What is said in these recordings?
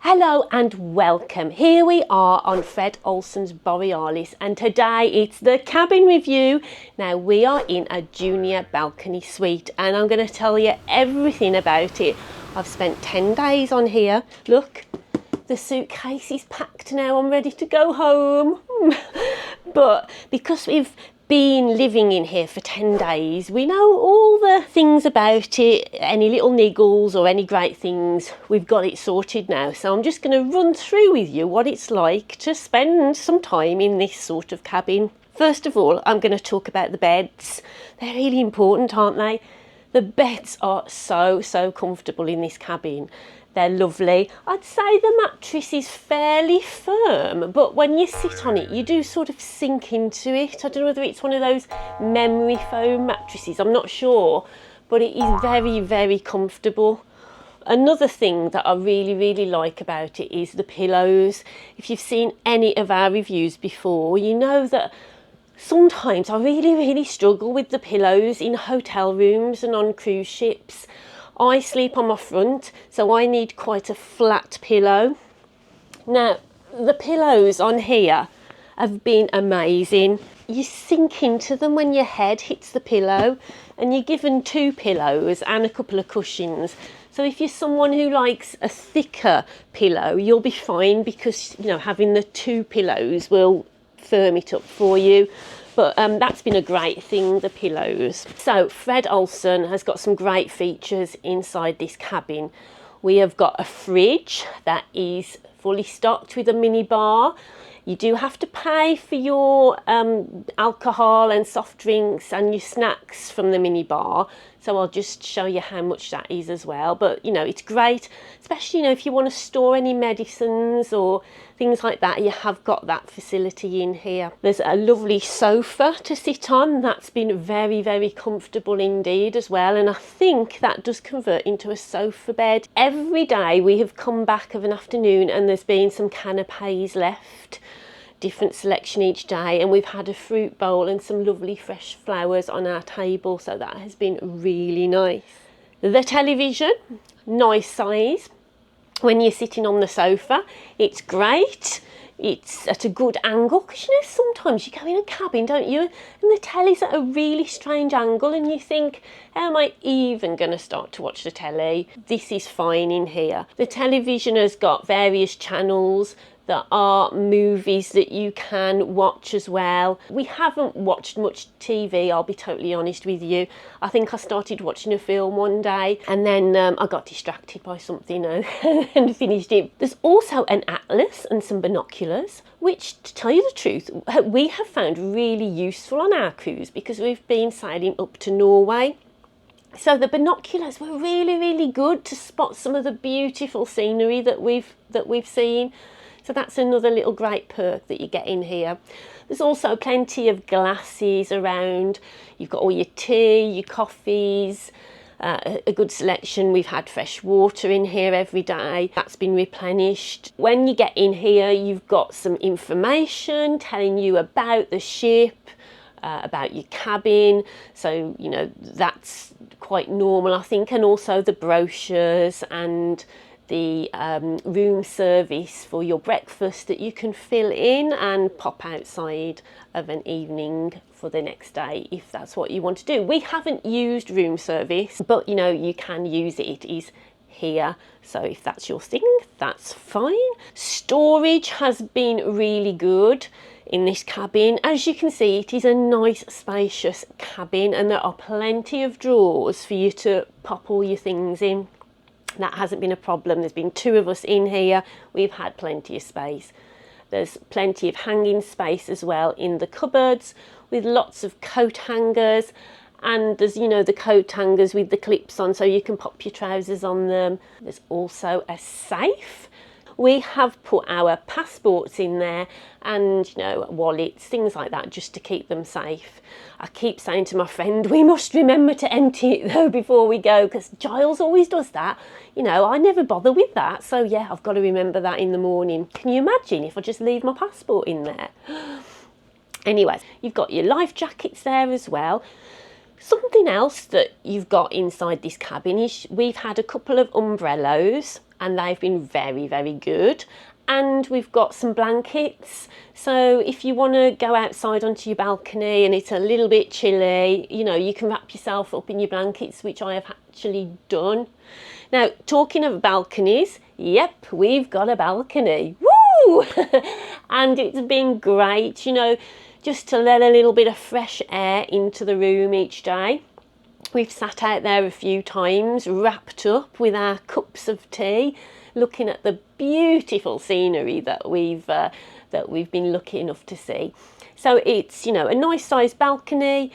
Hello and welcome. Here we are on Fred Olsen's Borealis, and today it's the cabin review. Now we are in a junior balcony suite and I'm going to tell you everything about it. I've spent 10 days on here. Look, the suitcase is packed now. I'm ready to go home. But because we've been living in here for 10 days, we know all the things about it, any little niggles or any great things. We've got it sorted now, so I'm just going to run through with you what it's like to spend some time in this sort of cabin. First of all, I'm going to talk about the beds. They're really important, aren't they? The beds are so comfortable in this cabin. They're lovely. I'd say the mattress is fairly firm, but when you sit on it, you do sort of sink into it. I don't know whether it's one of those memory foam mattresses, I'm not sure, but it is very comfortable. Another thing that I really like about it is the pillows. If you've seen any of our reviews before, you know that sometimes I really struggle with the pillows in hotel rooms and on cruise ships. I sleep on my front, so I need quite a flat pillow. Now, the pillows on here have been amazing. You sink into them when your head hits the pillow, and you're given 2 pillows and a couple of cushions. So if you're someone who likes a thicker pillow, you'll be fine because, you know, having the 2 pillows will firm it up for you. But that's been a great thing, the pillows. So Fred Olsen has got some great features inside this cabin. We have got a fridge that is fully stocked with a mini bar. You do have to pay for your alcohol and soft drinks and your snacks from the mini bar. So I'll just show you how much that is as well. But, you know, it's great, especially, you know, if you want to store any medicines or things like that, you have got that facility in here. There's a lovely sofa to sit on. That's been very comfortable indeed as well. And I think that does convert into a sofa bed. Every day we have come back of an afternoon and there's been some canapés left. Different selection each day, and we've had a fruit bowl and some lovely fresh flowers on our table, so that has been really nice. The television, nice size. When you're sitting on the sofa, it's great. It's at a good angle, because you know sometimes you go in a cabin, don't you, and the telly's at a really strange angle and you think, how am I even going to start to watch the telly? This is fine in here. The television has got various channels. There are movies that you can watch as well. We haven't watched much TV, I'll be totally honest with you. I think I started watching a film one day and then I got distracted by something and finished it. There's also an atlas and some binoculars, which, to tell you the truth, we have found really useful on our cruise because we've been sailing up to Norway. So the binoculars were really good to spot some of the beautiful scenery that we've seen. So that's another little great perk that you get in here. There's also plenty of glasses around. You've got all your tea, your coffees, a good selection. We've had fresh water in here every day. That's been replenished. When you get in here, you've got some information telling you about the ship, about your cabin. So, you know, that's quite normal, I think. And also the brochures and the room service for your breakfast that you can fill in and pop outside of an evening for the next day if that's what you want to do. We haven't used room service, but you know, you can use it. It is here, so if that's your thing, that's fine. Storage has been really good in this cabin. As you can see, it is a nice spacious cabin and there are plenty of drawers for you to pop all your things in. That hasn't been a problem. There's been 2 of us in here. We've had plenty of space. There's plenty of hanging space as well in the cupboards with lots of coat hangers, and there's, you know, the coat hangers with the clips on so you can pop your trousers on them. There's also a safe. We have put our passports in there and, you know, wallets, things like that, just to keep them safe. I keep saying to my friend, we must remember to empty it though before we go, because Giles always does that. You know, I never bother with that. So yeah, I've got to remember that in the morning. Can you imagine if I just leave my passport in there? Anyways, you've got your life jackets there as well. Something else that you've got inside this cabin is we've had a couple of umbrellas and they've been very, very good. And we've got some blankets, so if you want to go outside onto your balcony and it's a little bit chilly, you know, you can wrap yourself up in your blankets, which I have actually done. Now, talking of balconies, yep, we've got a balcony. Woo! And it's been great, you know, just to let a little bit of fresh air into the room each day. We've sat out there a few times, wrapped up with our cups of tea, looking at the beautiful scenery that we've been lucky enough to see. So it's, you know, a nice sized balcony,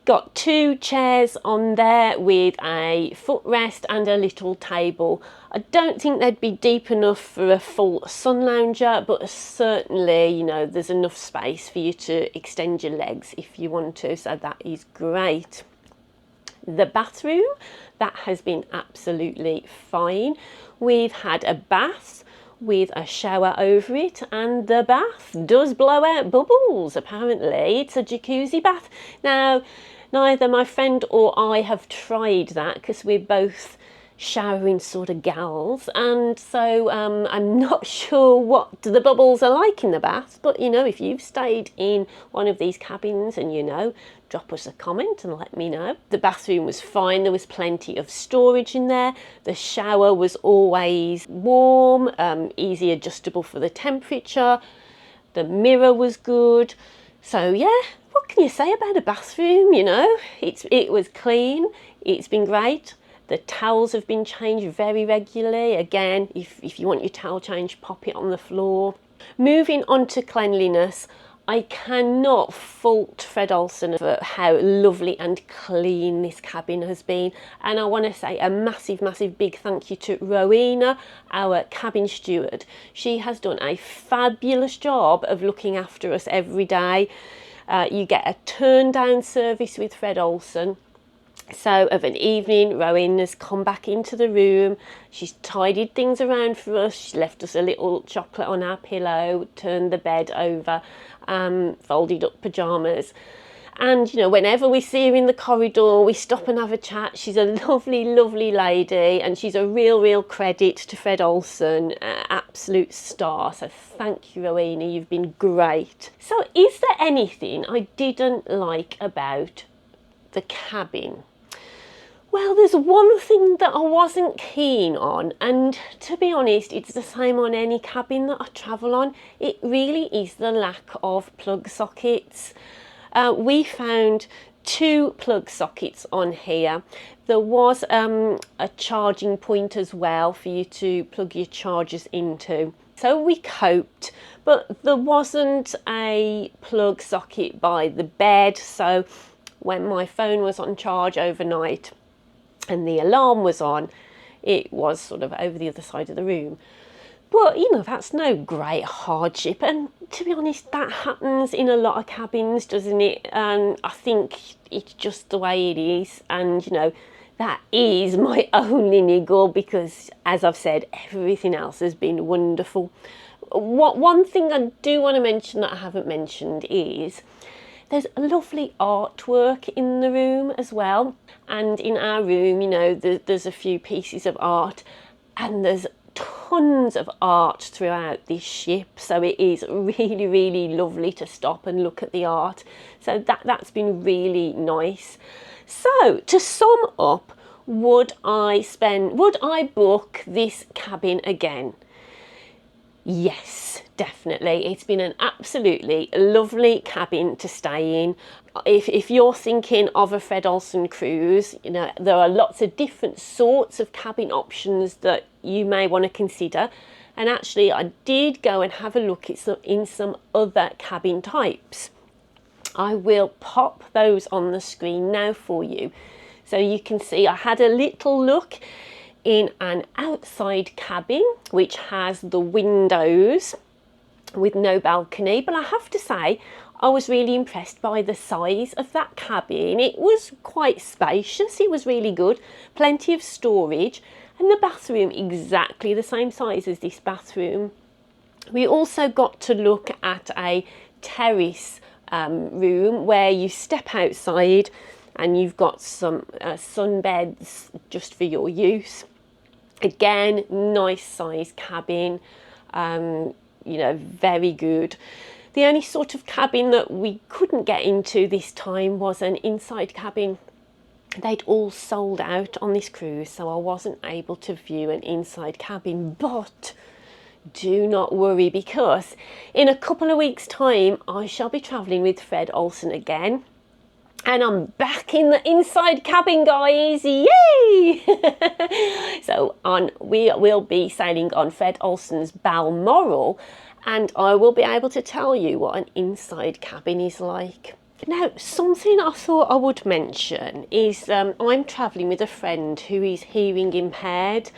got 2 chairs on there with a footrest and a little table. I don't think they'd be deep enough for a full sun lounger, but certainly, you know, there's enough space for you to extend your legs if you want to, so that is great. The bathroom, that has been absolutely fine. We've had a bath with a shower over it, and the bath does blow out bubbles, apparently. It's a jacuzzi bath. Now, neither my friend or I have tried that because we're both showering sort of gals, and so I'm not sure what the bubbles are like in the bath, but you know, if you've stayed in one of these cabins and you know, drop us a comment and let me know. The bathroom was fine, there was plenty of storage in there. The shower was always warm, easy adjustable for the temperature. The mirror was good. So yeah, what can you say about a bathroom, you know? It was clean, it's been great. The towels have been changed very regularly. Again, if you want your towel changed, pop it on the floor. Moving on to cleanliness, I cannot fault Fred Olsen for how lovely and clean this cabin has been. And I want to say a massive, massive big thank you to Rowena, our cabin steward. She has done a fabulous job of looking after us every day. You get a turn-down service with Fred Olsen. So of an evening, Rowena's come back into the room, she's tidied things around for us, she's left us a little chocolate on our pillow, turned the bed over, folded up pyjamas. And, you know, whenever we see her in the corridor, we stop and have a chat. She's a lovely, lovely lady, and she's a real credit to Fred Olsen, absolute star. So thank you, Rowena, you've been great. So is there anything I didn't like about the cabin? Well, there's one thing that I wasn't keen on, and to be honest, it's the same on any cabin that I travel on. It really is the lack of plug sockets. We found 2 plug sockets on here. There was a charging point as well for you to plug your chargers into. So we coped, but there wasn't a plug socket by the bed, so when my phone was on charge overnight and the alarm was on, it was sort of over the other side of the room. But, you know, that's no great hardship. And to be honest, that happens in a lot of cabins, doesn't it? And I think it's just the way it is. And, you know, that is my only niggle because, as I've said, everything else has been wonderful. One thing I do want to mention that I haven't mentioned is there's lovely artwork in the room as well. And in our room, you know, there's a few pieces of art, and there's tons of art throughout this ship. So it is really lovely to stop and look at the art. So that's been really nice. So to sum up, would I book this cabin again? Yes, definitely. It's been an absolutely lovely cabin to stay in. If you're thinking of a Fred Olsen cruise, you know, there are lots of different sorts of cabin options that you may want to consider. And actually, I did go and have a look at some other cabin types. I will pop those on the screen now for you. So you can see I had a little look in an outside cabin which has the windows with no balcony, but I have to say I was really impressed by the size of that cabin. It was quite spacious, it was really good, plenty of storage, and the bathroom exactly the same size as this bathroom. We also got to look at a terrace room where you step outside and you've got some sunbeds just for your use. Again, nice size cabin, you know, very good. The only sort of cabin that we couldn't get into this time was an inside cabin. They'd all sold out on this cruise, so I wasn't able to view an inside cabin, but do not worry, because in a couple of weeks' time I shall be travelling with Fred Olsen again, and I'm back in the inside cabin, guys. Yay! So we will be sailing on Fred Olsen's Balmoral, and I will be able to tell you what an inside cabin is like. Now, something I thought I would mention is I'm travelling with a friend who is hearing impaired.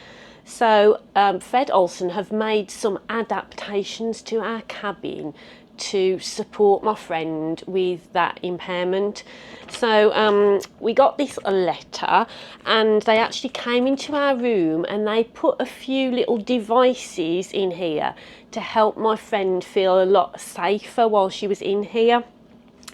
So Fred Olsen have made some adaptations to our cabin to support my friend with that impairment. So we got this letter, and they actually came into our room and they put a few little devices in here to help my friend feel a lot safer while she was in here.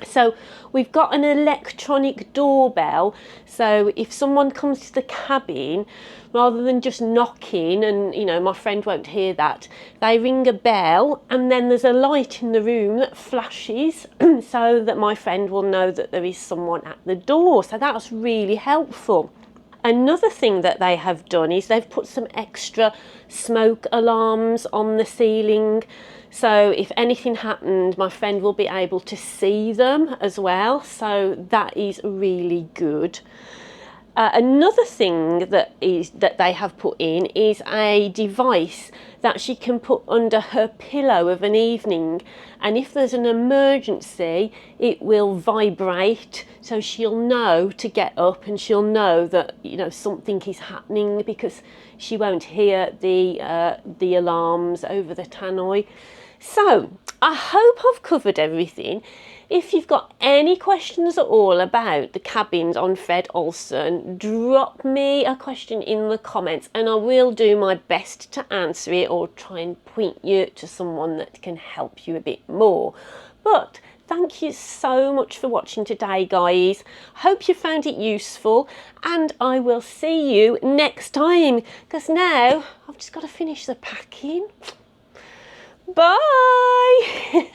So we've got an electronic doorbell, so if someone comes to the cabin, rather than just knocking and, you know, my friend won't hear that, they ring a bell and then there's a light in the room that flashes so that my friend will know that there is someone at the door. So that's really helpful. Another thing that they have done is they've put some extra smoke alarms on the ceiling. So if anything happened, my friend will be able to see them as well. So that is really good. Another thing that they have put in is a device that she can put under her pillow of an evening, and if there's an emergency it will vibrate, so she'll know to get up and she'll know that, you know, something is happening, because she won't hear the alarms over the tannoy. So I hope I've covered everything. If you've got any questions at all about the cabins on Fred Olsen, drop me a question in the comments and I will do my best to answer it, or try and point you to someone that can help you a bit more. But thank you so much for watching today, guys. Hope you found it useful, and I will see you next time, because now I've just got to finish the packing. Bye!